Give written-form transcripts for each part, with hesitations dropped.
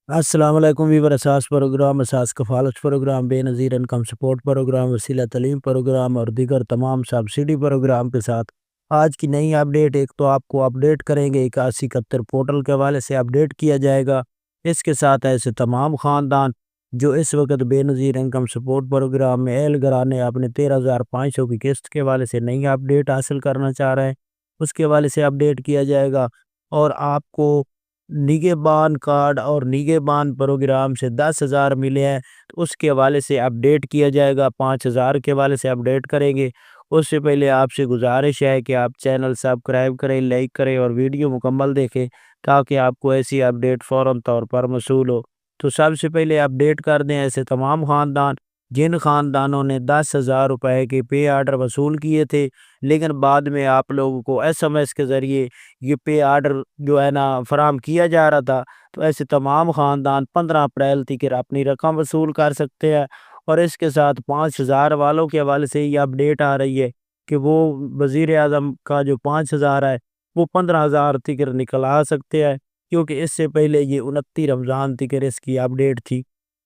السلام علیکم ویور اساس پروگرام، اساس کفالت پروگرام، بے نظیر انکم سپورٹ پروگرام، وسیلہ تعلیم پروگرام اور دیگر تمام سبسڈی پروگرام کے ساتھ آج کی نئی اپڈیٹ۔ ایک تو آپ کو اپڈیٹ کریں گے 8171 پورٹل کے حوالے سے اپڈیٹ کیا جائے گا۔ اس کے ساتھ ایسے تمام خاندان جو اس وقت بے نظیر انکم سپورٹ پروگرام میں اہل گرانے اپنے 13,500 کی قسط کے حوالے سے نئی اپڈیٹ حاصل کرنا چاہ رہے ہیں، اس کے حوالے سے اپڈیٹ کیا جائے گا۔ اور آپ کو نگہبان کارڈ اور نگہبان پروگرام سے 10,000 ملے ہیں، تو اس کے حوالے سے اپڈیٹ کیا جائے گا۔ 5,000 کے حوالے سے اپڈیٹ کریں گے۔ اس سے پہلے آپ سے گزارش ہے کہ آپ چینل سبسکرائب کریں، لائک کریں اور ویڈیو مکمل دیکھیں تاکہ آپ کو ایسی اپڈیٹ فوراً طور پر موصول ہو۔ تو سب سے پہلے اپڈیٹ کر دیں ایسے تمام خاندان جن خاندانوں نے 10,000 روپے کے پے آرڈر وصول کیے تھے، لیکن بعد میں آپ لوگوں کو SMS کے ذریعے یہ پے آرڈر جو ہے نا فراہم کیا جا رہا تھا، تو ایسے تمام خاندان 15 اپریل تک اپنی رقم وصول کر سکتے ہیں۔ اور اس کے ساتھ 5,000 والوں کے حوالے سے یہ اپڈیٹ آ رہی ہے کہ وہ وزیر اعظم کا جو 5,000 ہے وہ 15,000 تک نکل آ سکتے ہیں، کیونکہ اس سے پہلے یہ 29 رمضان تک اس کی اپڈیٹ تھی۔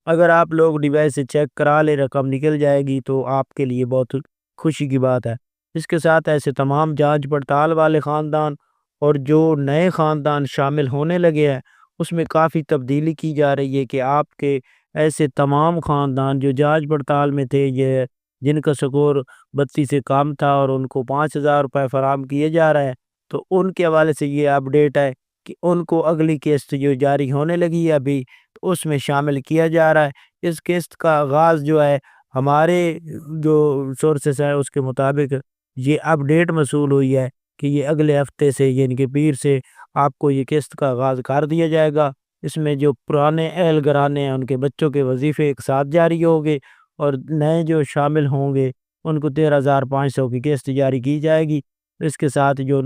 اگر آپ لوگ ڈیوائس سے چیک کرا لے رقم نکل جائے گی تو آپ کے لیے بہت خوشی کی بات ہے۔ اس کے ساتھ ایسے تمام جانچ پڑتال والے خاندان اور جو نئے خاندان شامل ہونے لگے ہیں اس میں کافی تبدیلی کی جا رہی ہے کہ آپ کے ایسے تمام خاندان جو جانچ پڑتال میں تھے، یہ جن کا سکور 32 سے کم تھا اور ان کو 5,000 روپے فراہم کیے جا رہے ہیں، تو ان کے حوالے سے یہ اپڈیٹ ہے کہ ان کو اگلی قسط جو جاری ہونے لگی ہے ابھی، تو اس میں شامل کیا جا رہا ہے۔ اس قسط کا آغاز جو ہے ہمارے جو سورسز ہے اس کے مطابق یہ اپڈیٹ موصول ہوئی ہے کہ یہ اگلے ہفتے سے یعنی کہ پیر سے آپ کو یہ قسط کا آغاز کر دیا جائے گا۔ اس میں جو پرانے اہل گرانے ہیں ان کے بچوں کے وظیفے ایک ساتھ جاری ہوں گے اور نئے جو شامل ہوں گے ان کو 13,500 کی قسط جاری کی جائے گی۔ اس کے ساتھ جو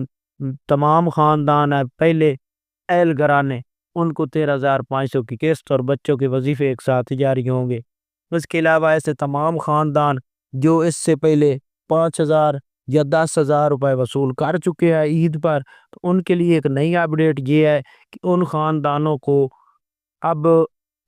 تمام خاندان ہیں پہلے اہل گرانے ان کو 13,500 کی قسط اور بچوں کے وظیفے ایک ساتھ جاری ہوں گے۔ اس کے علاوہ ایسے تمام خاندان جو اس سے پہلے 5,000 یا 10,000 روپے وصول کر چکے ہیں عید پر، تو ان کے لیے ایک نئی اپڈیٹ یہ ہے کہ ان خاندانوں کو اب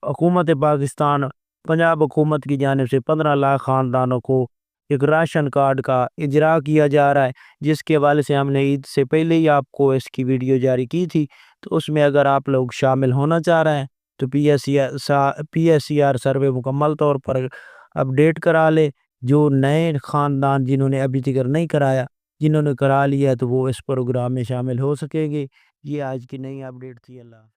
حکومت پاکستان پنجاب حکومت کی جانب سے 15 لاکھ خاندانوں کو ایک راشن کارڈ کا اجرا کیا جا رہا ہے، جس کے حوالے سے ہم نے عید سے پہلے ہی آپ کو اس کی ویڈیو جاری کی تھی۔ تو اس میں اگر آپ لوگ شامل ہونا چاہ رہے ہیں تو P S C R survey مکمل طور پر اپڈیٹ کرا لے۔ جو نئے خاندان جنہوں نے ابھی تک نہیں کرایا، جنہوں نے کرا لیا تو وہ اس پروگرام میں شامل ہو سکیں گے۔ یہ آج کی نئی اپڈیٹ تھی۔ اللہ